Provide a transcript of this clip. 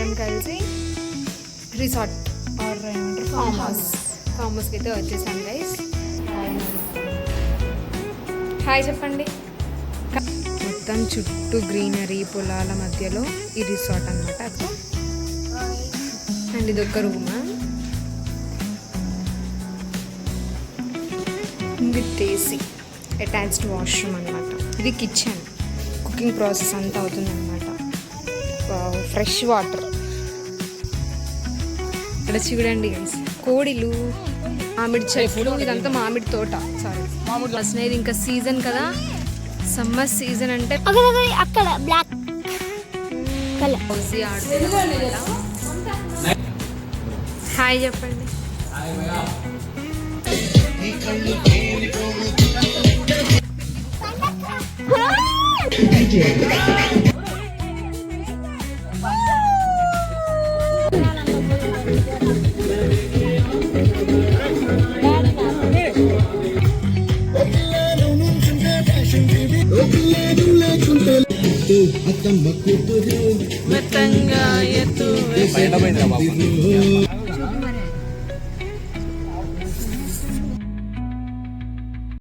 అందరం కలిసి resort are form హౌస్కి అయితే వచ్చేసాం గైస్. హాయ్ చెప్పండి. మొత్తం చుట్టూ గ్రీనరీ పొలాల మధ్యలో ఈ రిసార్ట్ అనమాట. అండ్ ఇది ఒక రూమా విత్ ఏసీ, అటాచ్డ్ వాష్రూమ్ అనమాట. ఇది కిచెన్, కుకింగ్ ప్రాసెస్ అంతా అవుతుందన్నమాట. ఫ్రెష్ వాటర్ ఇక్కడ చూడండి గైస్. కోడిలు, మామిడి చెట్లు, ఇదంతా మామిడి తోట. సారీ అసలు ఇంకా సీజన్ కదా, సమ్మర్ సీజన్ అంటే అక్కడ బ్లాక్ కలర్. హాయ్ చెప్పండి.